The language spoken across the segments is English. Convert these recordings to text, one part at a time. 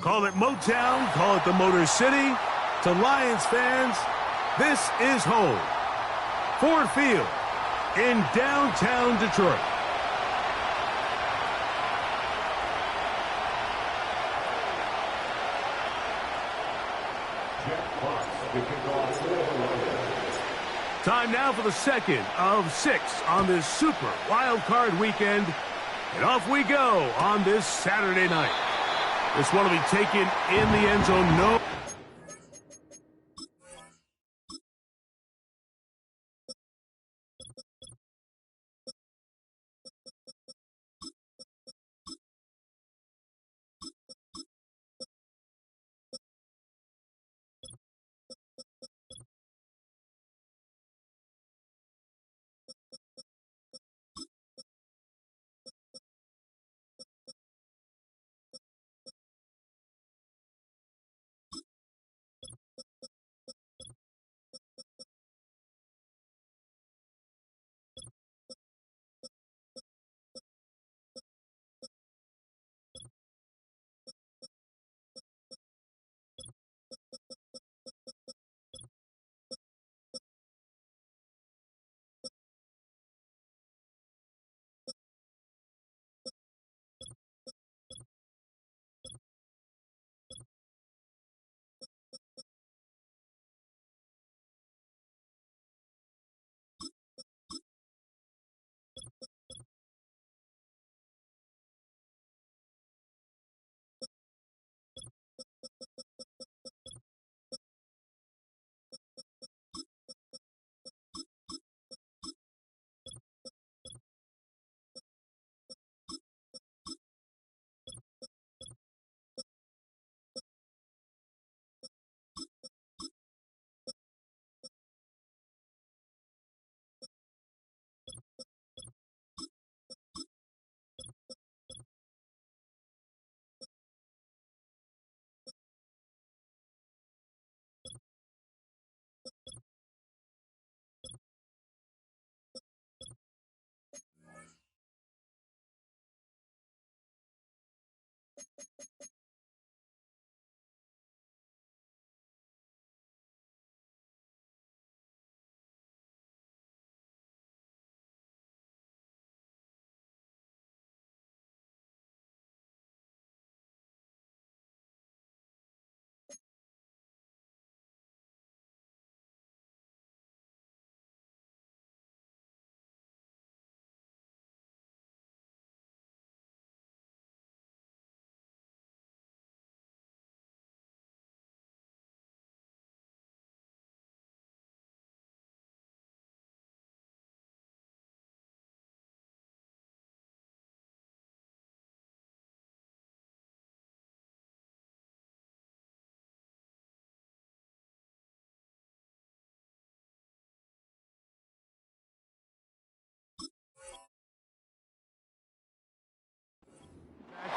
Call it Motown, call it the Motor City. To Lions fans, this is home. Ford Field in downtown Detroit. Time now for the second of 6 on this Super Wild Card weekend. And off we go on this Saturday night. This one will be taken in the end zone. No.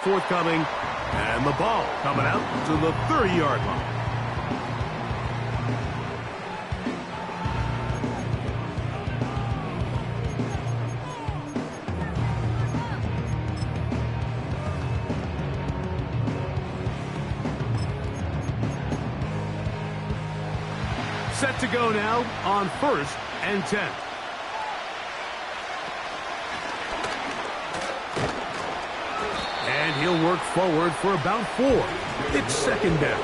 Forthcoming, and the ball coming out to the 30-yard line. Set to go now on 1st and 10. And he'll work forward for about 4. It's 2nd down.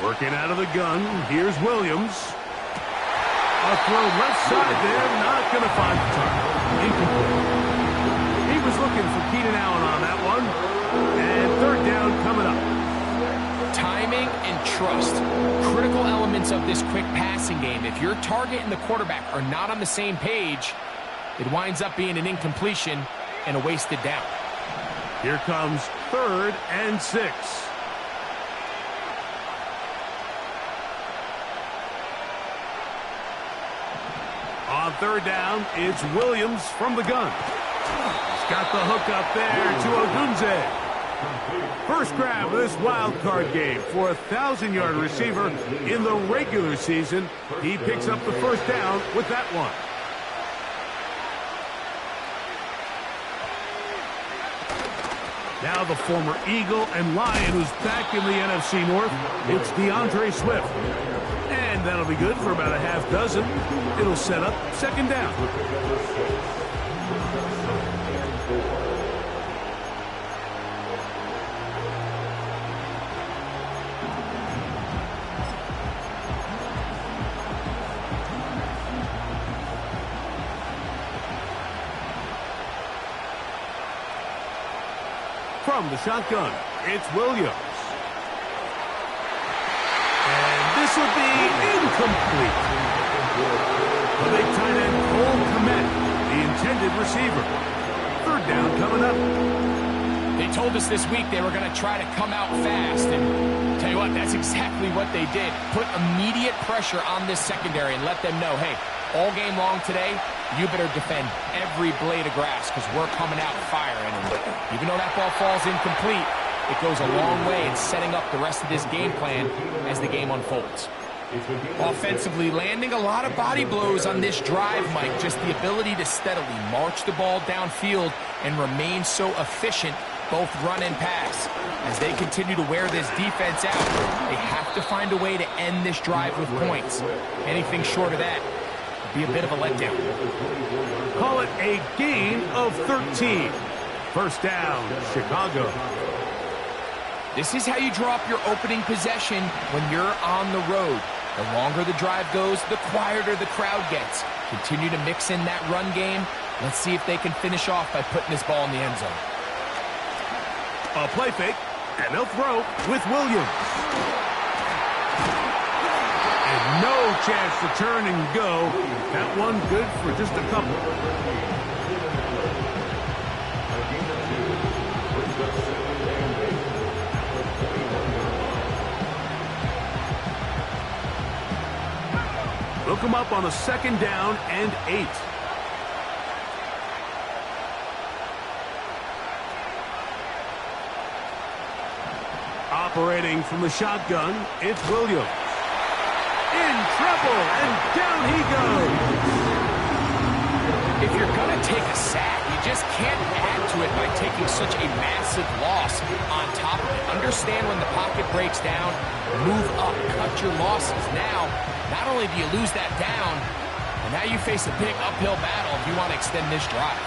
Working out of the gun, here's Williams. A throw left side there, not going to find the target. Incomplete. He was looking for Keenan Allen on that one. And 3rd down coming up. Timing and trust, critical elements of this quick passing game. If your target and the quarterback are not on the same page, it winds up being an incompletion and a wasted down. Here comes 3rd and 6. On third down, it's Williams from the gun. He's got the hook up there to Odunze. First grab of this wild card game for a 1,000-yard receiver in the regular season. He picks up the first down with that one. Now the former Eagle and Lion who's back in the NFC North, it's DeAndre Swift. And that'll be good for about a half dozen. It'll set up second down. From the shotgun, it's Williams. And this will be incomplete. The big tight end, Cole Kmet, the intended receiver. Third down coming up. They told us this week they were going to try to come out fast, and tell you what, that's exactly what they did. Put immediate pressure on this secondary and let them know, hey, all game long today, you better defend every blade of grass because we're coming out firing. And even though that ball falls incomplete, it goes a long way in setting up the rest of this game plan as the game unfolds. Offensively, landing a lot of body blows on this drive, Mike. Just the ability to steadily march the ball downfield and remain so efficient, both run and pass. As they continue to wear this defense out, they have to find a way to end this drive with points. Anything short of that be a bit of a letdown. Call it a gain of 13. First down, Chicago. This is how you draw up your opening possession when you're on the road. The longer the drive goes, the quieter the crowd gets. Continue to mix in that run game. Let's see if they can finish off by putting this ball in the end zone. A play fake, and they'll throw with Williams. And no chance to turn and go. That one good for just a couple. Look him up on a second down and 8. Operating from the shotgun, it's Williams. In trouble, and down he goes. If you're going to take a sack, you just can't add to it by taking such a massive loss on top of it. Understand when the pocket breaks down, move up, cut your losses. Now, not only do you lose that down, and now you face a big uphill battle if you want to extend this drive.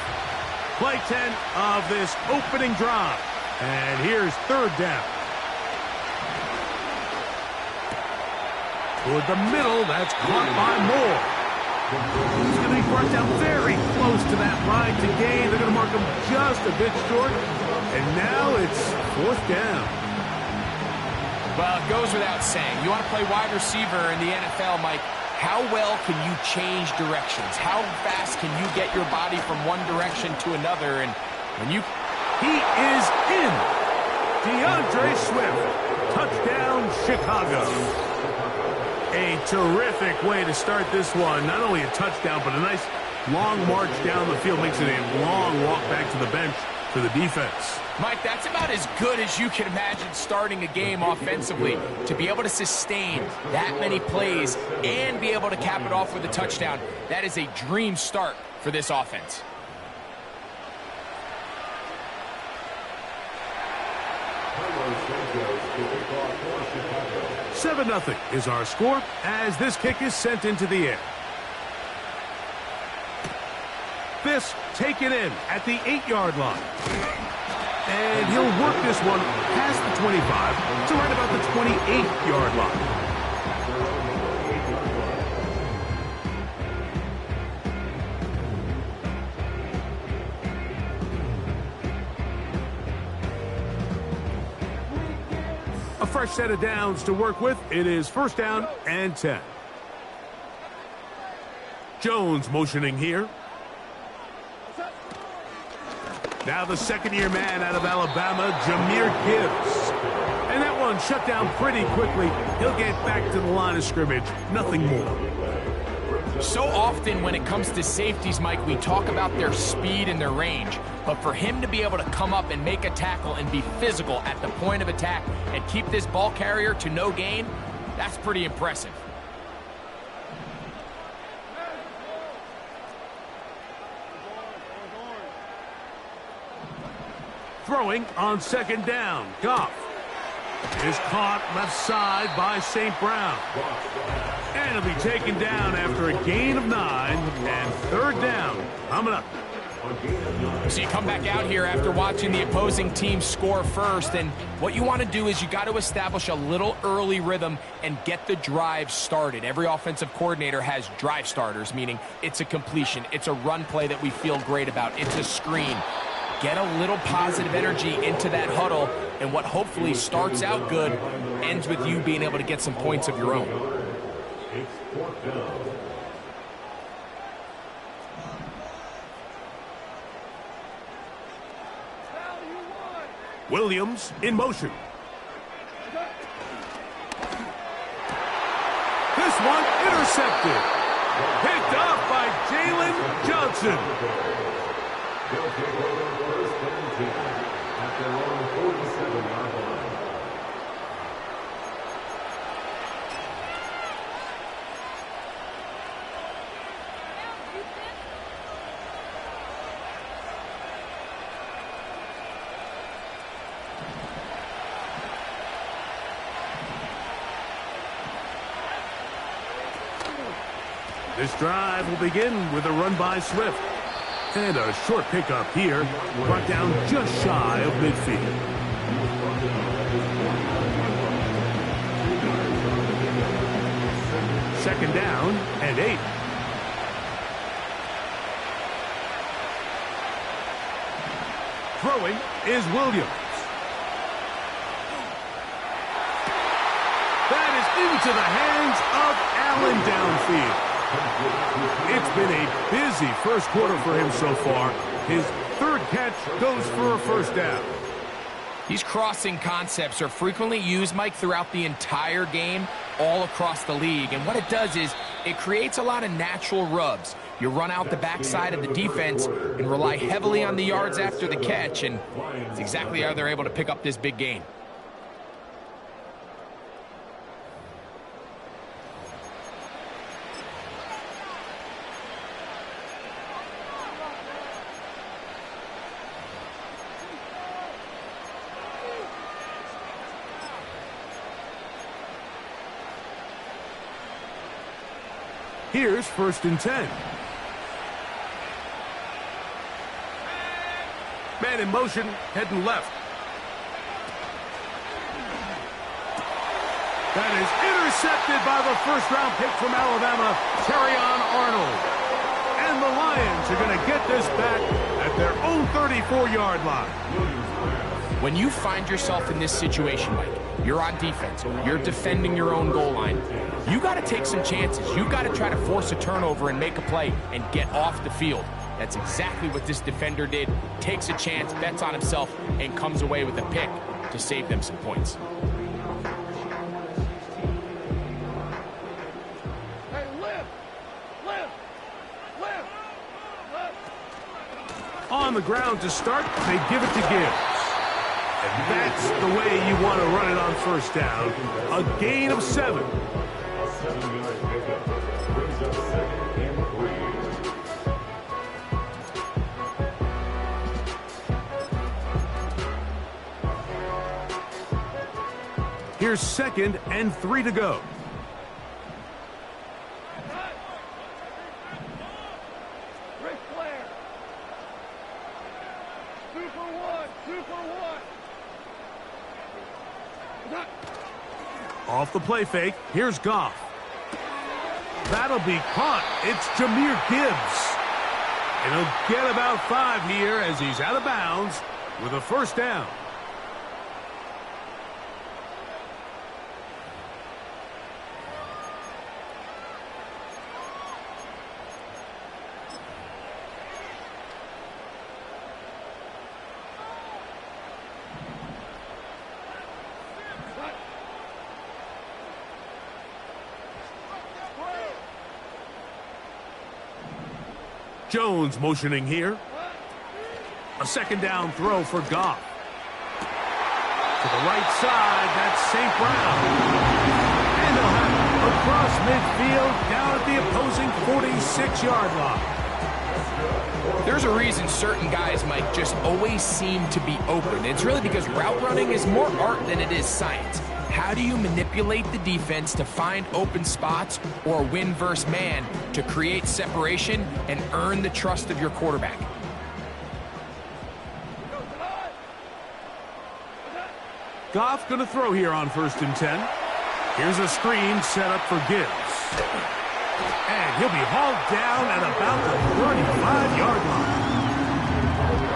Play 10 of this opening drive. And here's third down. Toward the middle, that's caught by Moore. He's going to be brought down very close to that line to gain. They're going to mark him just a bit short. And now it's fourth down. Well, it goes without saying. You want to play wide receiver in the NFL, Mike, how well can you change directions? How fast can you get your body from one direction to another? And when you... He is in. DeAndre Swift. Touchdown, Chicago. A terrific way to start this one. Not only a touchdown, but a nice long march down the field. Makes it a long walk back to the bench for the defense. Mike, that's about as good as you can imagine starting a game offensively. To be able to sustain that many plays and be able to cap it off with a touchdown, that is a dream start for this offense. Seven 0 is our score as this kick is sent into the air. This taken in at the 8-yard line. And he'll work this one past the 25 to right about the 28-yard line. A fresh set of downs to work with. It is first down and 10. Jones motioning here. Now the second-year man out of Alabama, Jahmyr Gibbs. And that one shut down pretty quickly. He'll get back to the line of scrimmage. Nothing more. So often when it comes to safeties, Mike, we talk about their speed and their range. But for him to be able to come up and make a tackle and be physical at the point of attack and keep this ball carrier to no gain, that's pretty impressive. Throwing on second down. Goff is caught left side by St. Brown. And he'll be taken down after a gain of 9 and third down coming up. So you come back out here after watching the opposing team score first, and what you want to do is you got to establish a little early rhythm and get the drive started. Every offensive coordinator has drive starters, meaning it's a completion, it's a run play that we feel great about, it's a screen. Get a little positive energy into that huddle, and what hopefully starts out good ends with you being able to get some points of your own. Williams in motion. This one intercepted. Picked off by Jalen Johnson. They'll take over first and 10 at their own 47-yard line. This drive will begin with a run by Swift. And a short pickup here, brought down just shy of midfield. Second down and 8. Throwing is Williams. That is into the hands of Allen downfield. It's been a busy first quarter for him so far. His third catch goes for a first down. These crossing concepts are frequently used, Mike, throughout the entire game, all across the league. And what it does is it creates a lot of natural rubs. You run out the backside of the defense and rely heavily on the yards after the catch, and it's exactly how they're able to pick up this big gain. Here's first and 10. Man in motion, heading left. That is intercepted by the first-round pick from Alabama, Terrion Arnold. And the Lions are going to get this back at their own 34-yard line. When you find yourself in this situation, Mike, you're on defense, you're defending your own goal line, you got to take some chances. You got to try to force a turnover and make a play and get off the field. That's exactly what this defender did. Takes a chance, bets on himself, and comes away with a pick to save them some points. On the ground to start, they give it to Gibbs. And that's the way you want to run it on first down. A gain of 7. Here's second and 3 to go. Off the play fake, here's Goff. That'll be caught. It's Jahmyr Gibbs. And he'll get about 5 here as he's out of bounds with a first down. Jones motioning here. A second down throw for Goff. To the right side, that's St. Brown. And they'll have it across midfield down at the opposing 46-yard line. There's a reason certain guys, Mike, just always seem to be open. It's really because route running is more art than it is science. How do you manipulate the defense to find open spots or win versus man to create separation and earn the trust of your quarterback? Goff going to throw here on 1st and 10. Here's a screen set up for Gibbs. And he'll be hauled down at about the 35-yard line.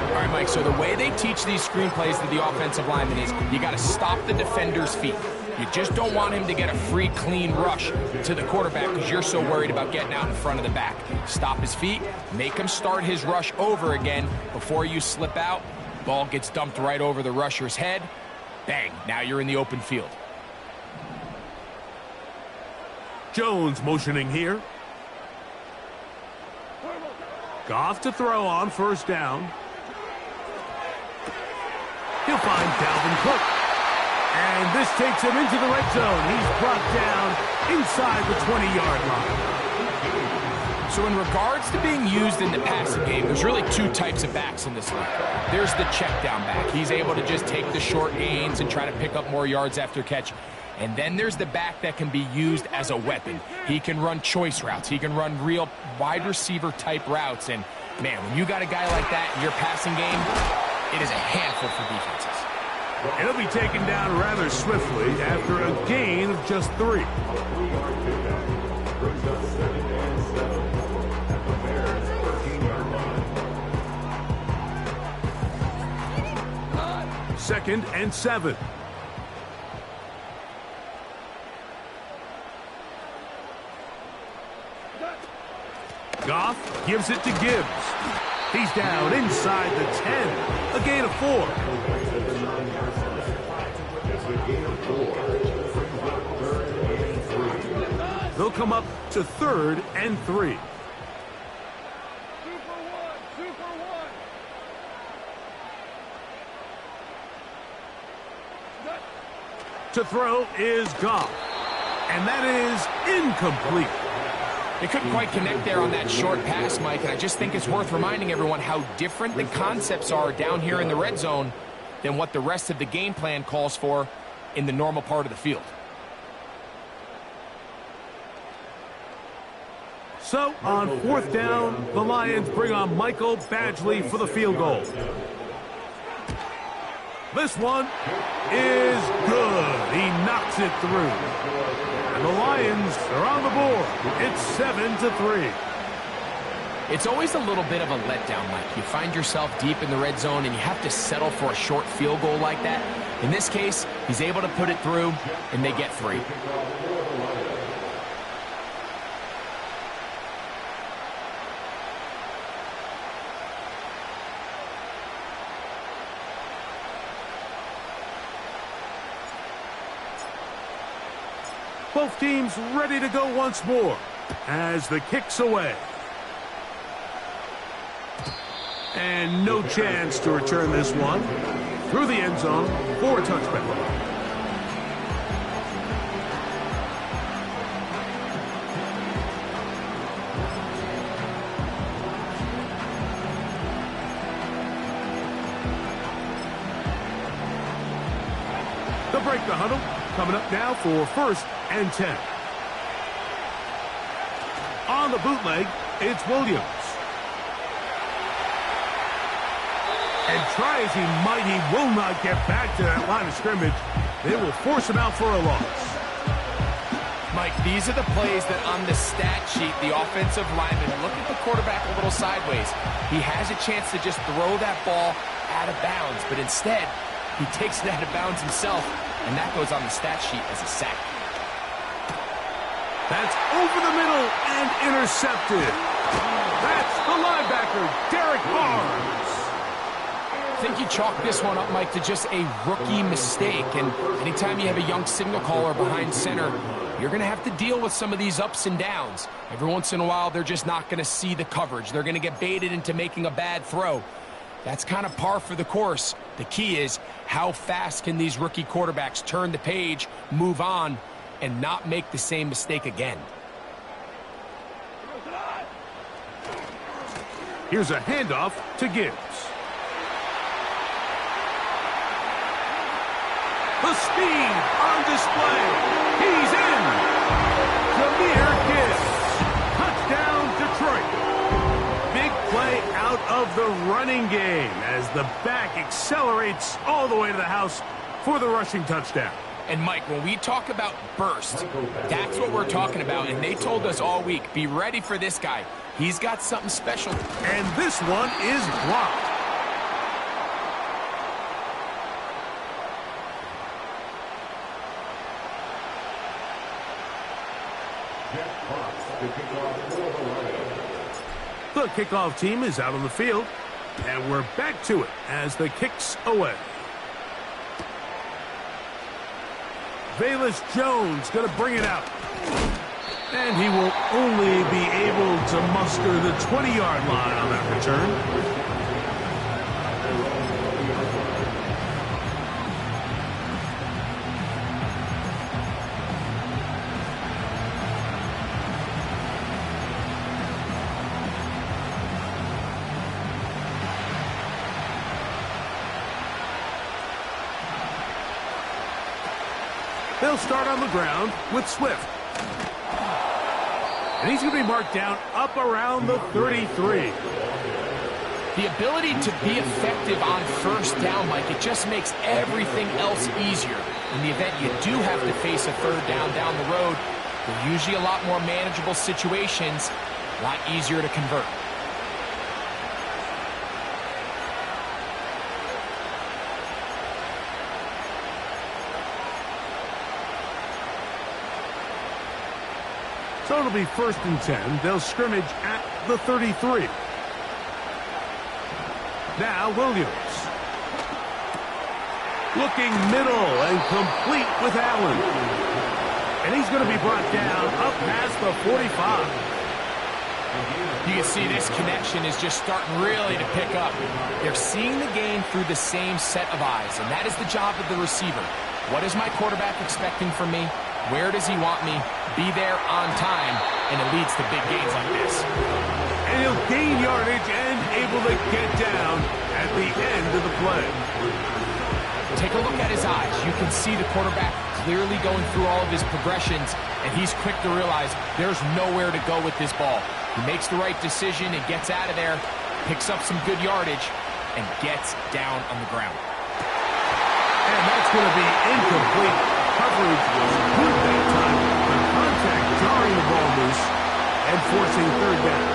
All right, Mike, so the way they teach these screenplays to the offensive lineman is you got to stop the defender's feet. You just don't want him to get a free, clean rush to the quarterback because you're so worried about getting out in front of the back. Stop his feet, make him start his rush over again before you slip out. Ball gets dumped right over the rusher's head. Bang, now you're in the open field. Jones motioning here. Goff to throw on 1st down. He'll find Dalvin Cook. And this takes him into the red zone. He's brought down inside the 20-yard line. So in regards to being used in the passing game, there's really two types of backs in this league. There's the check down back. He's able to just take the short gains and try to pick up more yards after catch. And then there's the back that can be used as a weapon. He can run choice routes. He can run real wide receiver type routes. And man, when you got a guy like that in your passing game, it is a handful for defenses. It'll be taken down rather swiftly after a gain of just 3. Second and 7. Goff gives it to Gibbs. He's down inside the 10. A gain of 4. They'll come up to 3rd and 3. To throw is Goff. And that is incomplete. They couldn't quite connect there on that short pass, Mike, and I just think it's worth reminding everyone how different the concepts are down here in the red zone than what the rest of the game plan calls for in the normal part of the field. So, on 4th down, the Lions bring on Michael Badgley for the field goal. This one is good. He knocks it through. And the Lions are on the board. It's 7-3. It's always a little bit of a letdown, Mike. You find yourself deep in the red zone and you have to settle for a short field goal like that. In this case, he's able to put it through, and they get 3. Both teams ready to go once more as the kick's away. And no chance to return this one. Through the end zone for a touchback. They'll break the huddle. Coming up now for 1st and 10. On the bootleg, it's Williams. And try as he might, he will not get back to that line of scrimmage. They will force him out for a loss. Mike, these are the plays that on the stat sheet, the offensive lineman, look at the quarterback a little sideways. He has a chance to just throw that ball out of bounds, but instead, he takes it out of bounds himself, and that goes on the stat sheet as a sack. That's over the middle and intercepted. That's the linebacker, Derek Barnes. I think you chalk this one up, Mike, to just a rookie mistake. And anytime you have a young signal caller behind center, you're going to have to deal with some of these ups and downs. Every once in a while, they're just not going to see the coverage. They're going to get baited into making a bad throw. That's kind of par for the course. The key is, how fast can these rookie quarterbacks turn the page, move on, and not make the same mistake again? Here's a handoff to Gibbs. The speed on display. He's in. Jahmyr Gibbs. Touchdown, Detroit. Big play out of the running game as the back accelerates all the way to the house for the rushing touchdown. And, Mike, when we talk about burst, that's what we're talking about. And they told us all week, be ready for this guy. He's got something special. And this one is blocked. The kickoff team is out on the field, and we're back to it as the kick's away. Velus Jones going to bring it out. And he will only be able to muster the 20-yard line on that return. They'll start on the ground with Swift. And he's going to be marked down up around the 33. The ability to be effective on first down, Mike, it just makes everything else easier. In the event you do have to face a third down the road, they're usually a lot more manageable situations, a lot easier to convert. So it'll be 1st and 10. They'll scrimmage at the 33. Now Williams. Looking middle and complete with Allen. And he's going to be brought down up past the 45. You can see this connection is just starting really to pick up. They're seeing the game through the same set of eyes, and that is the job of the receiver. What is my quarterback expecting from me? Where does he want me? Be there on time, and it leads to big gains like this. And he'll gain yardage and able to get down at the end of the play. Take a look at his eyes. You can see the quarterback clearly going through all of his progressions, and he's quick to realize there's nowhere to go with this ball. He makes the right decision and gets out of there, picks up some good yardage, and gets down on the ground. And that's going to be incomplete. Coverage was good that time. The contact jarring the ball loose and forcing third down.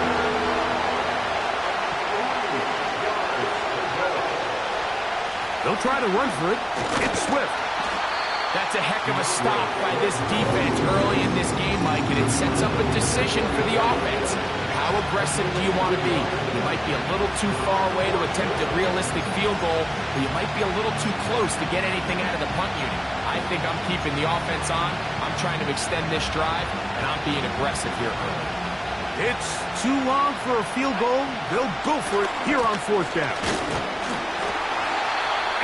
They'll try to run for it. It's Swift. That's a heck of a stop by this defense early in this game, Mike, and it sets up a decision for the offense. How aggressive do you want to be? You might be a little too far away to attempt a realistic field goal, or you might be a little too close to get anything out of the punt unit. I think I'm keeping the offense on. I'm trying to extend this drive, and I'm being aggressive here early. It's too long for a field goal. They'll go for it here on 4th down.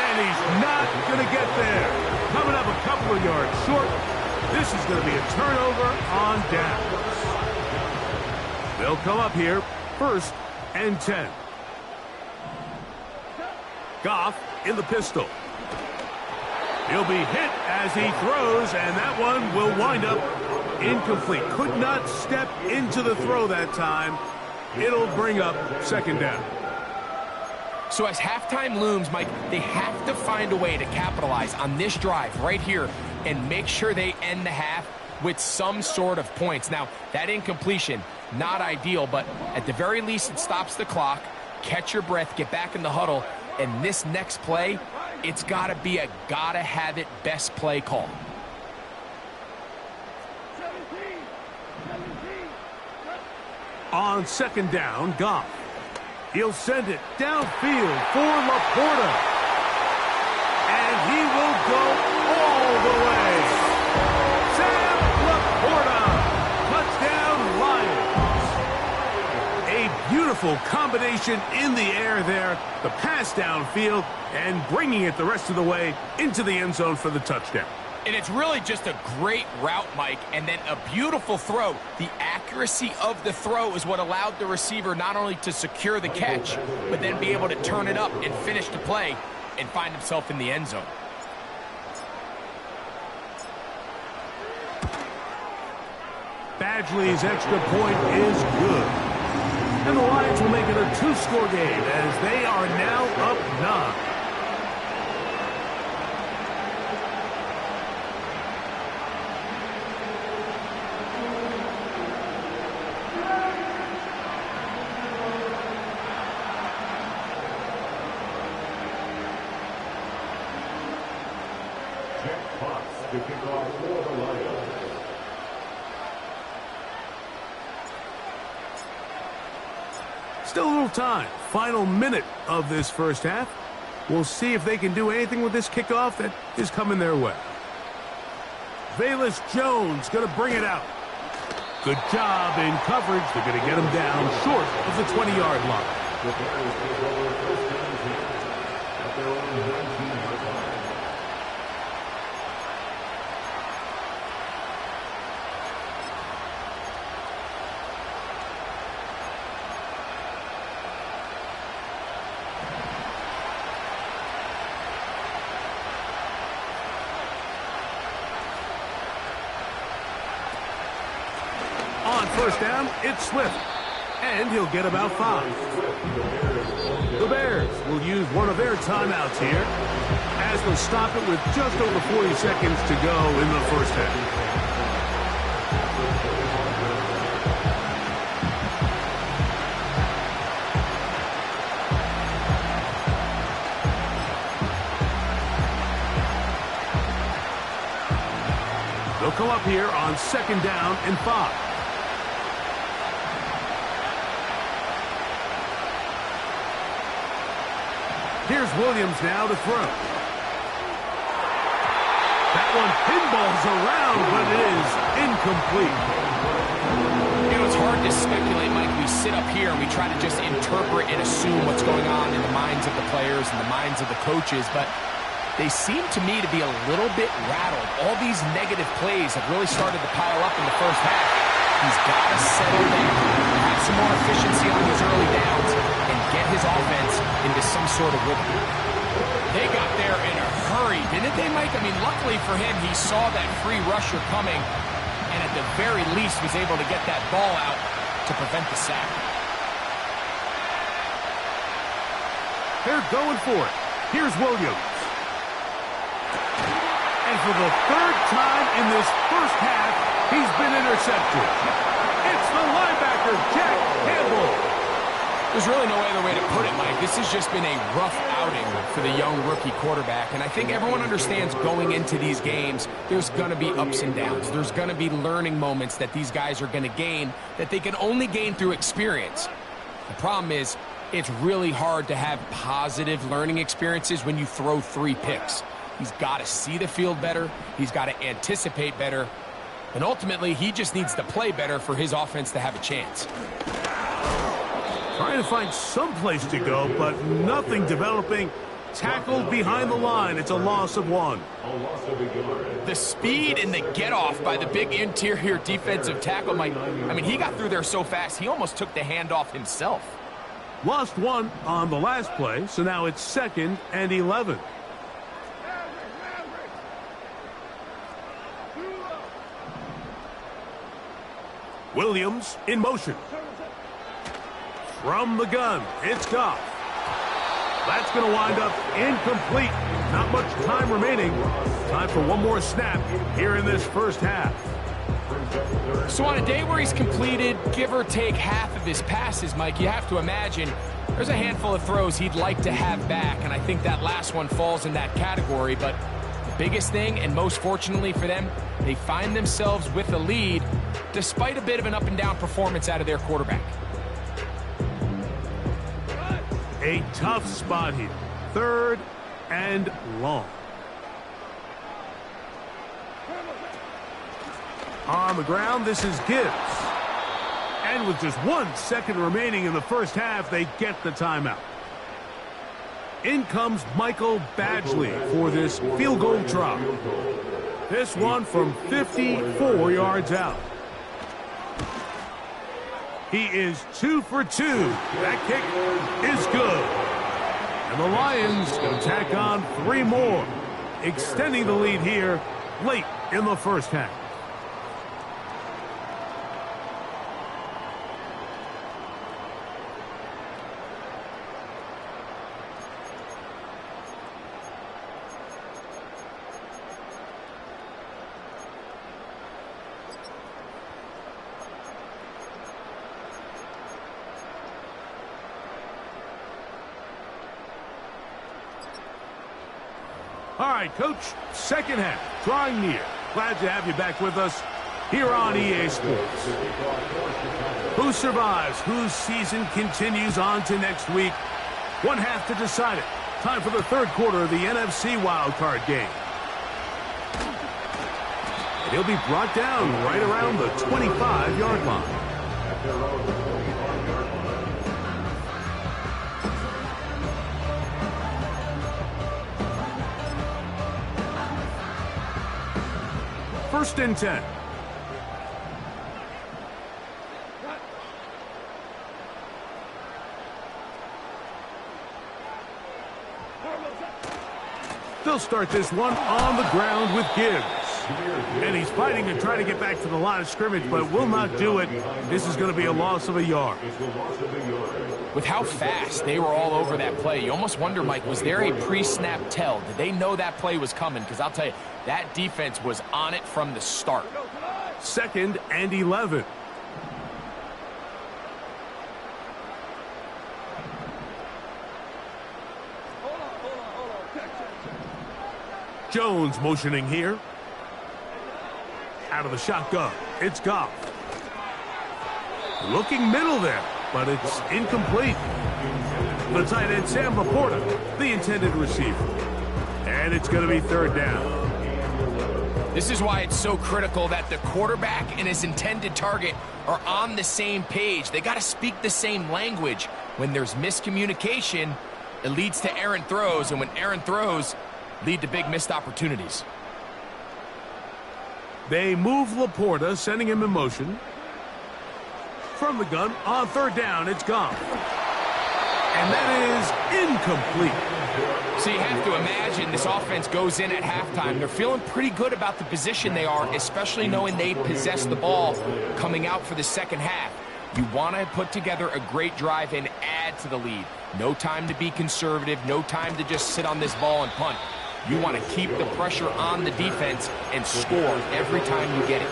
And he's not going to get there. Coming up a couple of yards short. This is going to be a turnover on downs. They'll come up here, 1st and 10. Goff in the pistol. He'll be hit as he throws, and that one will wind up incomplete. Could not step into the throw that time. It'll bring up 2nd down. So as halftime looms, Mike, they have to find a way to capitalize on this drive right here and make sure they end the half with some sort of points. Now, that incompletion, not ideal, but at the very least, it stops the clock. Catch your breath, get back in the huddle, and this next play, it's got to be a gotta-have-it best play call. On 2nd down, Goff. He'll send it downfield for Laporta. And he will go all the way. Sam Laporta Beautiful combination in the air there. The pass downfield and bringing it the rest of the way into the end zone for the touchdown. And it's really just a great route, Mike, and then a beautiful throw. The accuracy of the throw is what allowed the receiver not only to secure the catch, but then be able to turn it up and finish the play and find himself in the end zone. Badgley's extra point is good. And the Lions will make it a two-score game as they are now up 9. Still a little time. Final minute of this first half. We'll see if they can do anything with this kickoff that is coming their way. Velus Jones going to bring it out. Good job in coverage. They're going to get him down short of the 20-yard line. On first down, it's Swift, and he'll get about 5. The Bears will use one of their timeouts here as they'll stop it with just over 40 seconds to go in the first half. They'll come up here on second down and 5. Here's Williams now to throw. That one pinballs around, but it is incomplete. You know, it's hard to speculate, Mike. We sit up here and we try to just interpret and assume what's going on in the minds of the players and the minds of the coaches, but they seem to me to be a little bit rattled. All these negative plays have really started to pile up in the first half. He's got to settle down, have some more efficiency on these early downs, and get his offense into some sort of rhythm. They got there in a hurry, didn't they, Mike? I mean, luckily for him, he saw that free rusher coming, and at the very least was able to get that ball out to prevent the sack. They're going for it. Here's Williams. And for the third time in this first half, he's been intercepted. It's the linebacker, Jack Campbell. There's really no other way to put it, Mike. This has just been a rough outing for the young rookie quarterback, and I think everyone understands going into these games, there's going to be ups and downs. There's going to be learning moments that these guys are going to gain that they can only gain through experience. The problem is, it's really hard to have positive learning experiences when you throw 3 picks. He's got to see the field better. He's got to anticipate better. And ultimately, he just needs to play better for his offense to have a chance. Trying to find some place to go, but nothing developing. Tackled behind the line. It's a loss of 1. The speed and the get-off by the big interior defensive tackle, Mike. I mean, he got through there so fast, he almost took the handoff himself. Lost 1 on the last play, so now it's 2nd and 11. Williams in motion. From the gun, it's Goff. That's going to wind up incomplete. Not much time remaining. Time for one more snap here in this first half. So on a day where he's completed, give or take half of his passes, Mike, you have to imagine there's a handful of throws he'd like to have back, and I think that last one falls in that category. But the biggest thing, and most fortunately for them, they find themselves with a lead despite a bit of an up-and-down performance out of their quarterback. A tough spot here. 3rd and long. On the ground, this is Gibbs. And with just 1 second remaining in the first half, they get the timeout. In comes Michael Badgley for this field goal try. This one from 54 yards out. He is 2 for 2. That kick is good. And the Lions going to tack on 3 more, extending the lead here late in the first half. All right, Coach, second half, drawing near. Glad to have you back with us here on EA Sports. Who survives? Whose season continues on to next week? One half to decide it. Time for the third quarter of the NFC wildcard game. And he'll be brought down right around the 25-yard line. First and 10. They'll start this one on the ground with Gibbs. And he's fighting to try to get back to the line of scrimmage, but will not do it. This is going to be a loss of a yard. With how fast they were all over that play, you almost wonder, Mike, was there a pre-snap tell? Did they know that play was coming? Because I'll tell you, that defense was on it from the start. Second and 11. Jones motioning here. Out of the shotgun. It's Goff. Looking middle there, but it's incomplete. The tight end, Sam Laporta, the intended receiver. And it's going to be third down. This is why it's so critical that the quarterback and his intended target are on the same page. They got to speak the same language. When there's miscommunication, it leads to errant throws, and when errant throws lead to big missed opportunities. They move Laporta, sending him in motion. From the gun, on third down, it's gone. And that is incomplete. So you have to imagine this offense goes in at halftime. They're feeling pretty good about the position they are, especially knowing they possess the ball coming out for the second half. You want to put together a great drive and add to the lead. No time to be conservative, no time to just sit on this ball and punt. You want to keep the pressure on the defense and score every time you get it.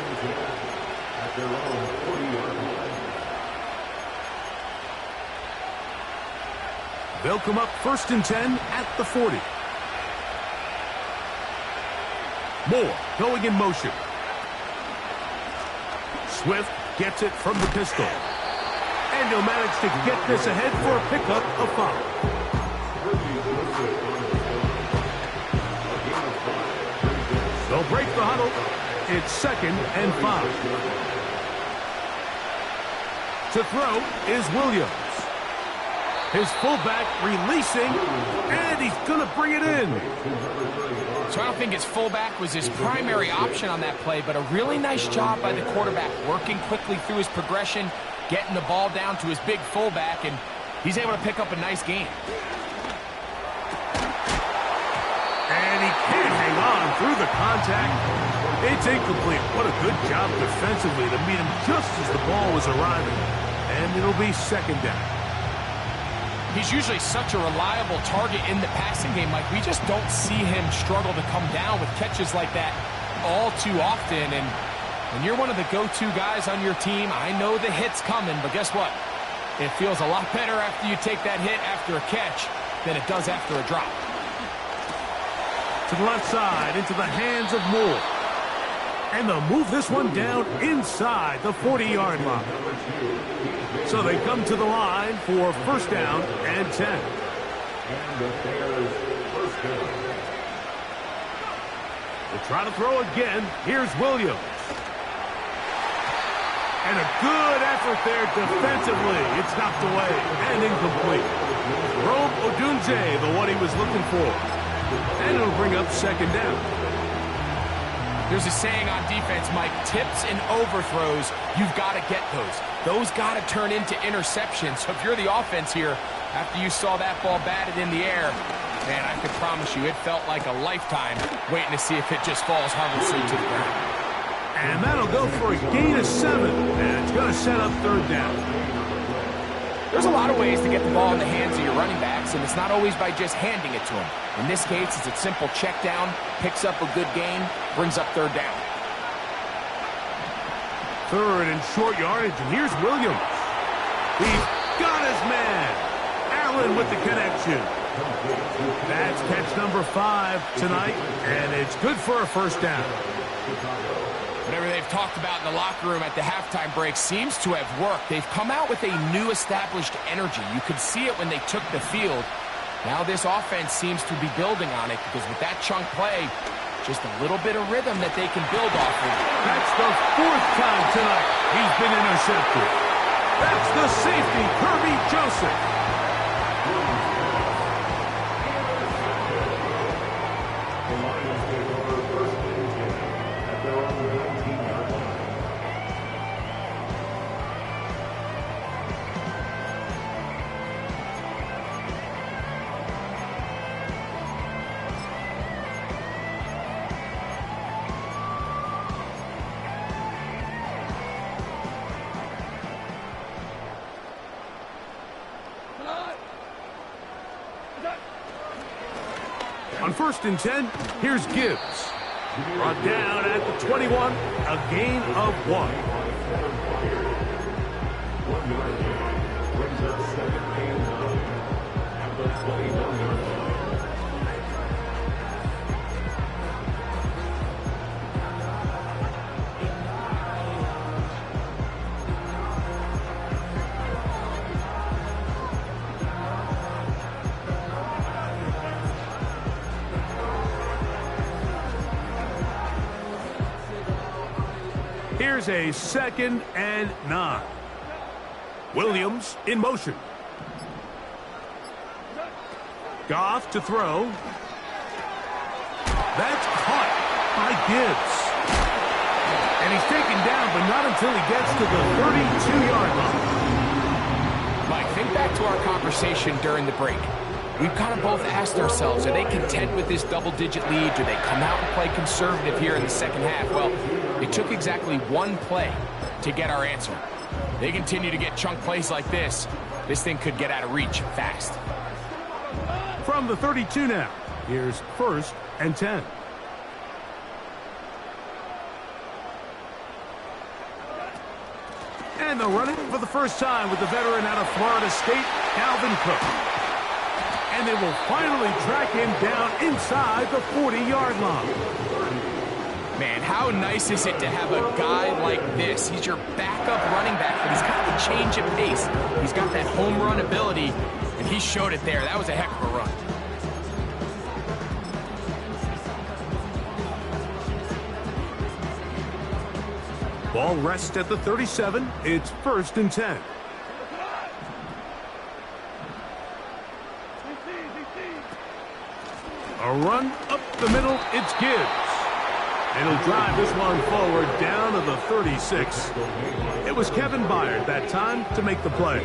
They'll come up first and 10 at the 40. Moore going in motion. Swift gets it from the pistol. And he'll manage to get this ahead for a pickup of 5. They'll break the huddle. It's second and 5. To throw is Williams. His fullback releasing, and he's going to bring it in. So I don't think his fullback was his primary option on that play, but a really nice job by the quarterback, working quickly through his progression, getting the ball down to his big fullback, and he's able to pick up a nice gain. And he can't hang on through the contact. It's incomplete. What a good job defensively to meet him just as the ball was arriving. And it'll be second down. He's usually such a reliable target in the passing game. Like, we just don't see him struggle to come down with catches like that all too often. And when you're one of the go-to guys on your team, I know the hit's coming, but guess what? It feels a lot better after you take that hit after a catch than it does after a drop. To the left side, into the hands of Moore. And they'll move this one down inside the 40-yard line. So they come to the line for first down and 10. They'll try to throw again. Here's Williams. And a good effort there defensively. It's knocked away and incomplete. Rome Odunze, the one he was looking for. And it'll bring up second down. There's a saying on defense, Mike, tips and overthrows, you've got to get those. Those got to turn into interceptions. So if you're the offense here, after you saw that ball batted in the air, man, I can promise you it felt like a lifetime waiting to see if it just falls harmlessly to the ground. And that'll go for a gain of 7. And it's going to set up third down. There's a lot of ways to get the ball in the hands of your running backs, and it's not always by just handing it to them. In this case, it's a simple check down, picks up a good gain, brings up third down. Third and short yardage, and here's Williams. He's got his man. Allen with the connection. That's catch number 5 tonight, and it's good for a first down. Whatever they've talked about in the locker room at the halftime break seems to have worked. They've come out with a new established energy. You could see it when they took the field. Now this offense seems to be building on it because with that chunk play, just a little bit of rhythm that they can build off of. That's the 4th time tonight he's been intercepted. That's the safety, Kirby Joseph. On 1st and 10, here's Gibbs. Brought down at the 21, a gain of 1. Here's a 2nd and 9. Williams in motion. Goff to throw. That's caught by Gibbs. And he's taken down, but not until he gets to the 32-yard line. Mike, think back to our conversation during the break. We've kind of both asked ourselves, are they content with this double-digit lead? Do they come out and play conservative here in the second half? Well, it took exactly one play to get our answer. They continue to get chunk plays like this. This thing could get out of reach fast. From the 32 now, here's 1st and 10. And they're running for the first time with the veteran out of Florida State, Dalvin Cook. And they will finally track him down inside the 40-yard line. Man, how nice is it to have a guy like this? He's your backup running back, but he's got the change of pace. He's got that home run ability, and he showed it there. That was a heck of a run. Ball rests at the 37. It's 1st and 10. A run up the middle, it's Gibbs. And he'll drive this one forward down to the 36. It was Kevin Byard that time to make the play.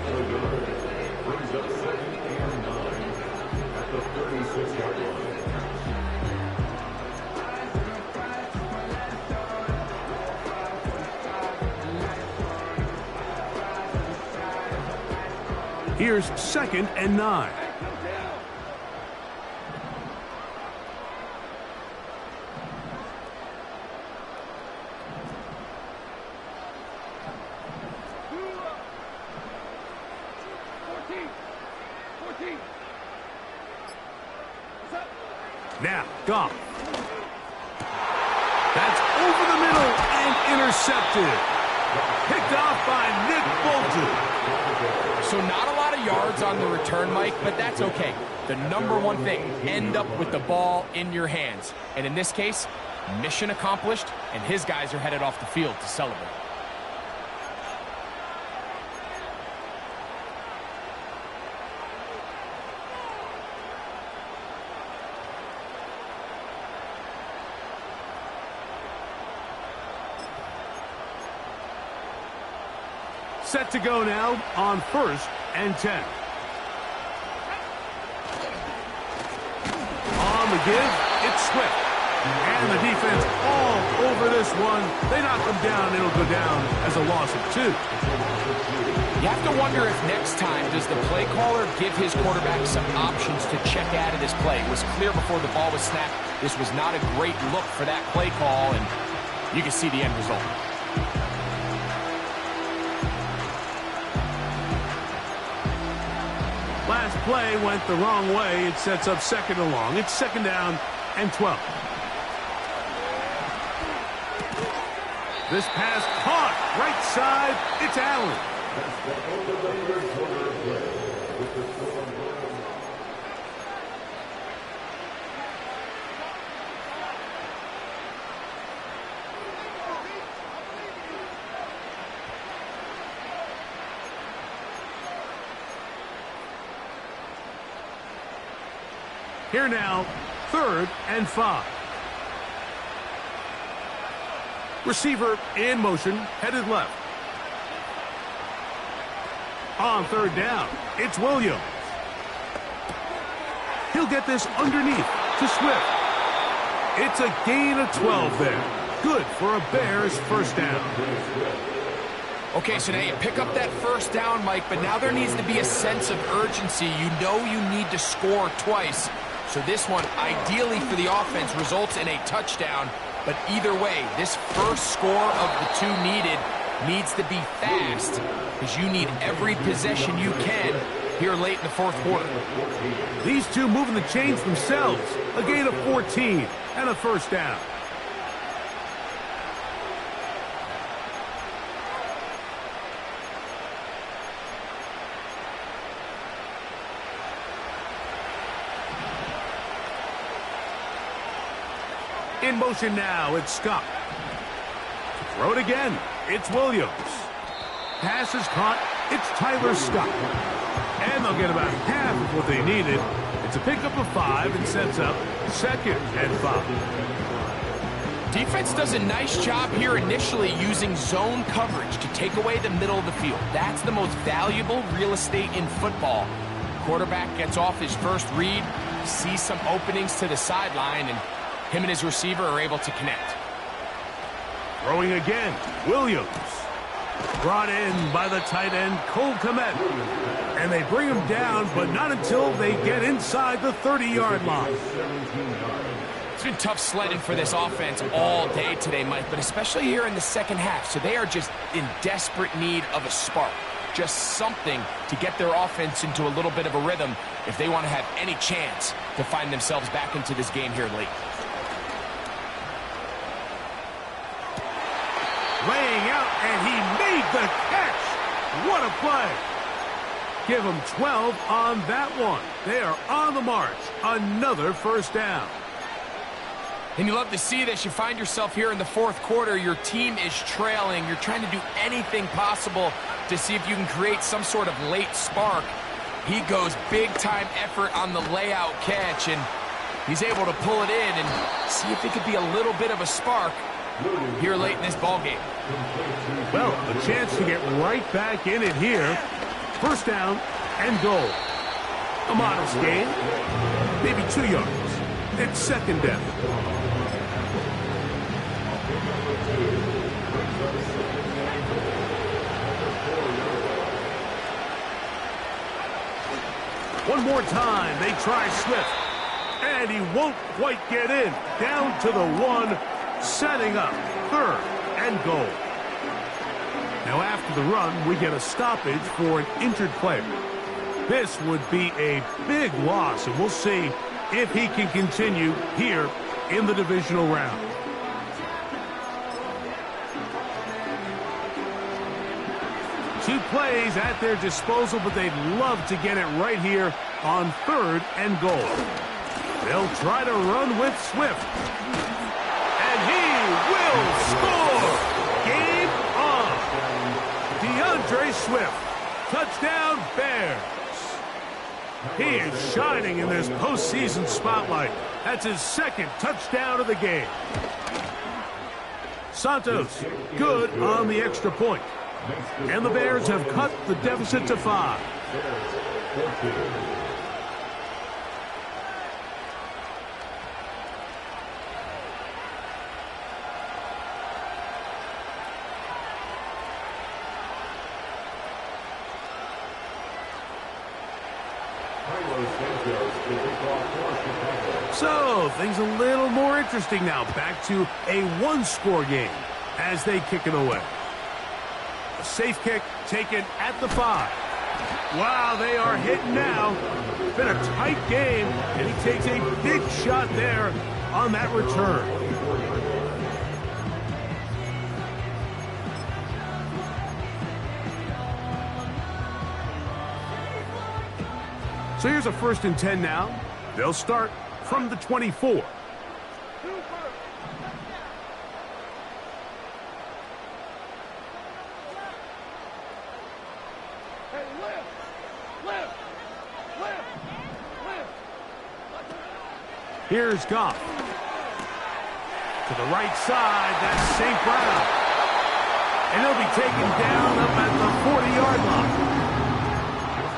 Here's 2nd and 9. Now, Goff. That's over the middle and intercepted. Picked off by Nick Bolton. So not a lot of yards on the return, Mike, but that's okay. The number one thing, end up with the ball in your hands. And in this case, mission accomplished, and his guys are headed off the field to celebrate. Set to go now on 1st and 10. On the give, it's Swift. And the defense all over this one. They knock him down. It'll go down as a loss of 2. You have to wonder if next time does the play caller give his quarterback some options to check out of this play. It was clear before the ball was snapped. This was not a great look for that play call, and you can see the end result. Last play went the wrong way. It sets up 2nd and long. It's 2nd down and 12. This pass caught. Right side. It's Allen. Here now, 3rd and 5. Receiver in motion, headed left. On 3rd down, it's Williams. He'll get this underneath to Swift. It's a gain of 12 there. Good for a Bears 1st down. Okay, so now you pick up that 1st down, Mike, but now there needs to be a sense of urgency. You know you need to score twice. So this one, ideally for the offense, results in a touchdown. But either way, this first score of the 2 needed needs to be fast because you need every possession you can here late in the 4th quarter. These two moving the chains themselves. A gain of 14 and a 1st down. In motion now, it's Scott. Throw it again. It's Williams. Pass is caught. It's Tyler Scott. And they'll get about half of what they needed. It's a pickup of 5 and sets up 2nd and 5. Defense does a nice job here initially using zone coverage to take away the middle of the field. That's the most valuable real estate in football. Quarterback gets off his first read, sees some openings to the sideline, and him and his receiver are able to connect. Throwing again, Williams. Brought in by the tight end, Cole Kmet. And they bring him down, but not until they get inside the 30-yard line. It's been tough sledding for this offense all day today, Mike, but especially here in the 2nd half. So they are just in desperate need of a spark. Just something to get their offense into a little bit of a rhythm if they want to have any chance to find themselves back into this game here late. Laying out, and he made the catch. What a play. Give them 12 on that one. They are on the march. Another 1st down. And you love to see this. You find yourself here in the 4th quarter. Your team is trailing. You're trying to do anything possible to see if you can create some sort of late spark. He goes big-time effort on the layout catch, and he's able to pull it in and see if it could be a little bit of a spark here late in this ballgame. Well, a chance to get right back in it here. 1st down and goal. A modest gain, maybe 2 yards. It's 2nd down. One more time, they try Swift. And he won't quite get in. Down to the 1, setting up 3rd and goal. Now after the run, we get a stoppage for an injured player. This would be a big loss, and we'll see if he can continue here in the divisional round. Two plays at their disposal, but they'd love to get it right here on 3rd and goal. They'll try to run with Swift. And he will score! Game on! DeAndre Swift. Touchdown, Bears. He is shining in this postseason spotlight. That's his 2nd touchdown of the game. Santos, good on the extra point. And the Bears have cut the deficit to 5. So, things a little more interesting now. Back to a one-score game as they kick it away. A safe kick taken at the 5. Wow, they are hitting now. It's been a tight game, and he takes a big shot there on that return. So here's a 1st and 10 now. They'll start from the 24. Here's Goff. To the right side, that's St. Brown. And he'll be taken down up at the 40-yard line.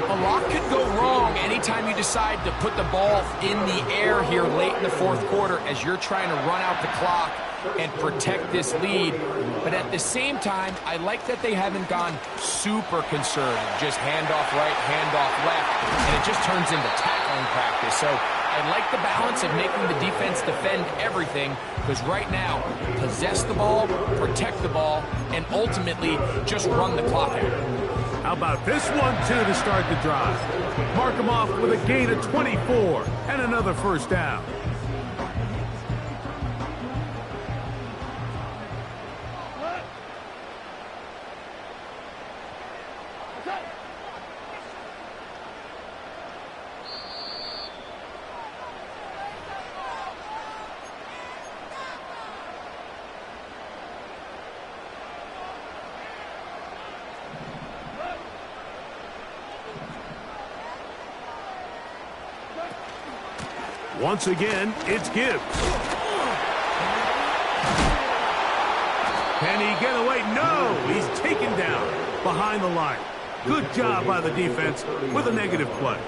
A lot could go wrong anytime you decide to put the ball in the air here late in the 4th quarter as you're trying to run out the clock and protect this lead. But at the same time, I like that they haven't gone super conservative. Just handoff right, handoff left, and it just turns into tackling practice. So I like the balance of making the defense defend everything, because right now, possess the ball, protect the ball, and ultimately just run the clock out. How about this one, too, to start the drive? Mark him off with a gain of 24 and another 1st down. Once again, it's Gibbs. Can he get away? No! He's taken down behind the line. Good job by the defense with a negative play.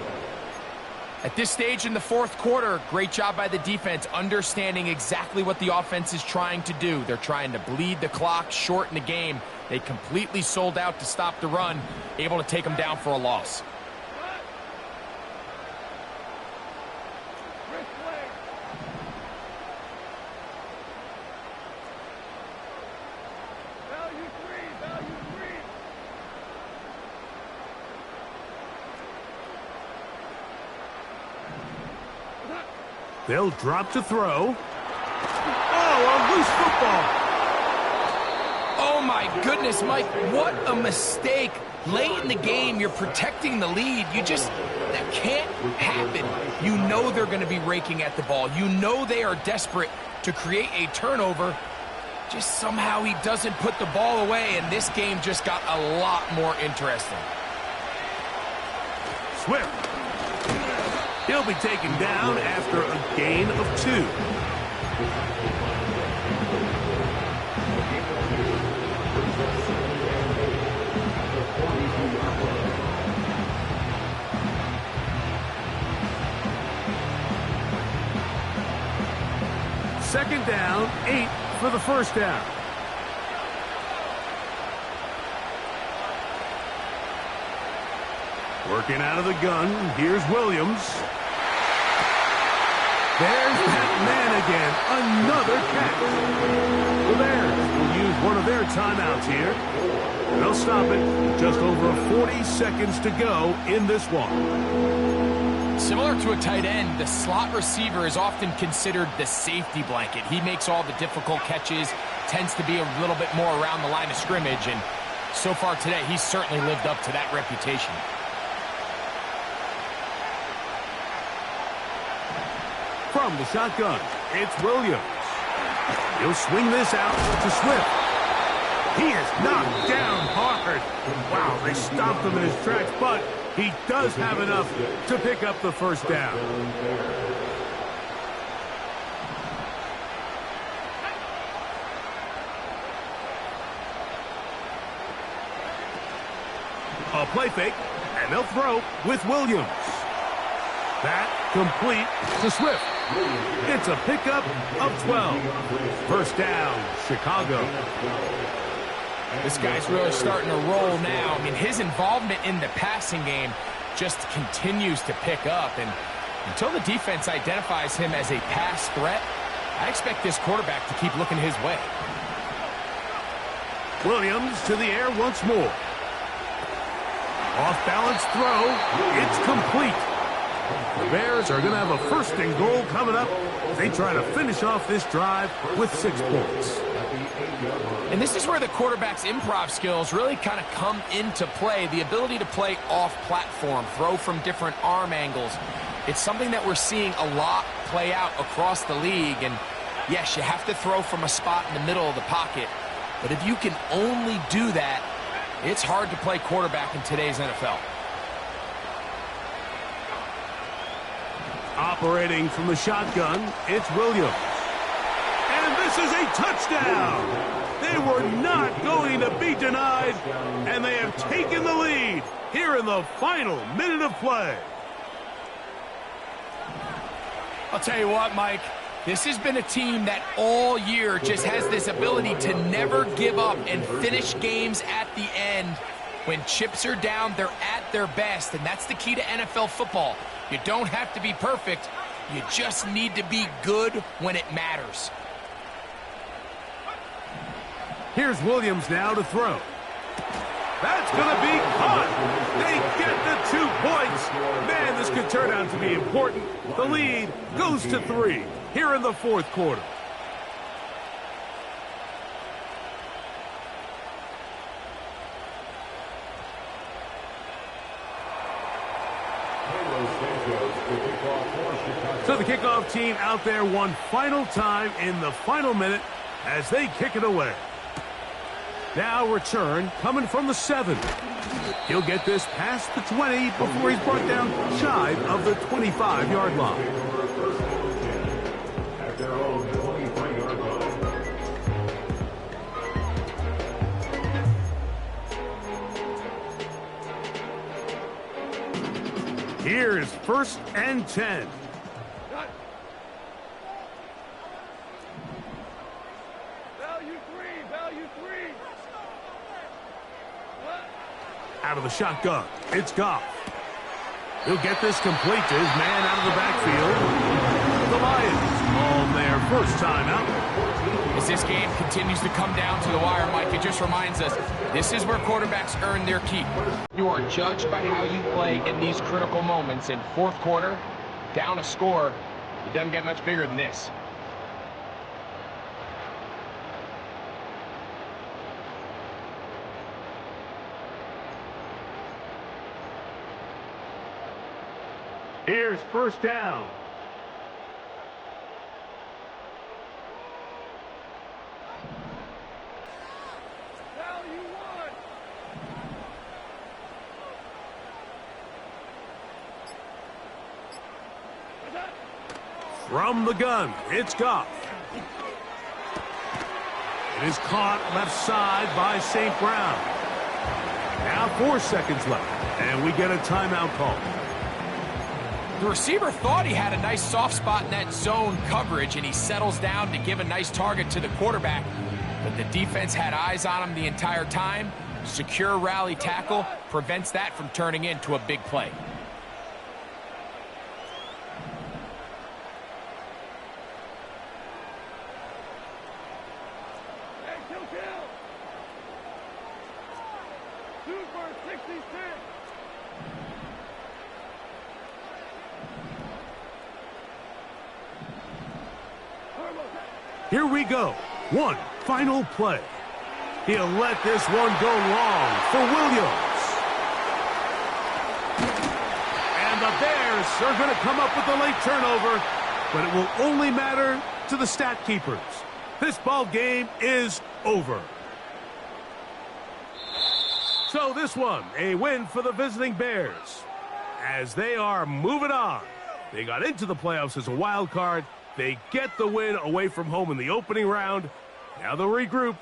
At this stage in the 4th quarter, great job by the defense, understanding exactly what the offense is trying to do. They're trying to bleed the clock, shorten the game. They completely sold out to stop the run, able to take them down for a loss. They'll drop to throw. Oh, a loose football. Oh, my goodness, Mike, what a mistake. Late in the game, you're protecting the lead. That can't happen. You know they're going to be raking at the ball. You know they are desperate to create a turnover. Just somehow he doesn't put the ball away, and this game just got a lot more interesting. Swift. He'll be taken down after a gain of 2. Second down, 8 for the 1st down. Working out of the gun, here's Williams. There's that man again, another catch. The Bears will use one of their timeouts here. They'll stop it. Just over 40 seconds to go in this one. Similar to a tight end, the slot receiver is often considered the safety blanket. He makes all the difficult catches, tends to be a little bit more around the line of scrimmage, and so far today, he's certainly lived up to that reputation. From the shotgun, it's Williams. He'll swing this out to Swift. He is knocked down hard. Wow, they stopped him in his tracks, but he does have enough to pick up the 1st down. A play fake, and they'll throw with Williams. That complete to Swift. It's a pickup of 12. First down, Chicago. This guy's really starting to roll now. I mean, his involvement in the passing game just continues to pick up. And until the defense identifies him as a pass threat, I expect this quarterback to keep looking his way. Williams to the air once more. Off-balance throw. It's complete. The Bears are going to have a first and goal coming up as they try to finish off this drive with 6 points. And this is where the quarterback's improv skills really kind of come into play. The ability to play off-platform, throw from different arm angles. It's something that we're seeing a lot play out across the league. And yes, you have to throw from a spot in the middle of the pocket. But if you can only do that, it's hard to play quarterback in today's NFL. Operating from the shotgun, it's Williams. And this is a touchdown! They were not going to be denied, and they have taken the lead here in the final minute of play. I'll tell you what, Mike, this has been a team that all year just has this ability to never give up and finish games at the end. When chips are down, they're at their best, and that's the key to NFL football. You don't have to be perfect. You just need to be good when it matters. Here's Williams now to throw. That's going to be caught. They get the 2 points. Man, this could turn out to be important. The lead goes to 3 here in the fourth quarter. So the kickoff team out there one final time in the final minute as they kick it away. Now return coming from the 7. He'll get this past the 20 before he's brought down shy of the 25-yard line. At their own 25-yard line. Here's first and 10. Out of the shotgun, it's Goff. He'll get this complete to his man out of the backfield. The Lions on their first time out. As this game continues to come down to the wire, Mike, it just reminds us, this is where quarterbacks earn their keep. You are judged by how you play in these critical moments. In fourth quarter, down a score, it doesn't get much bigger than this. Here's first down. From the gun, it's Goff. It is caught left side by St. Brown. Now 4 seconds left, and we get a timeout call. The receiver thought he had a nice soft spot in that zone coverage, and he settles down to give a nice target to the quarterback. But the defense had eyes on him the entire time. Secure rally tackle prevents that from turning into a big play. Here we go. One final play. He'll let this one go long for Williams. And the Bears are going to come up with a late turnover, but it will only matter to the stat keepers. This ball game is over. So this one, a win for the visiting Bears, as they are moving on. They got into the playoffs as a wild card. They get the win away from home in the opening round. Now they'll regroup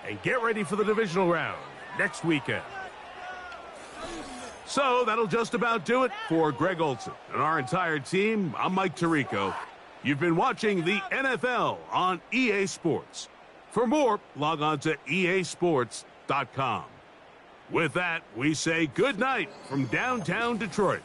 and get ready for the divisional round next weekend. So that'll just about do it for Greg Olson and our entire team. I'm Mike Tirico. You've been watching the NFL on EA Sports. For more, log on to easports.com. With that, we say good night from downtown Detroit.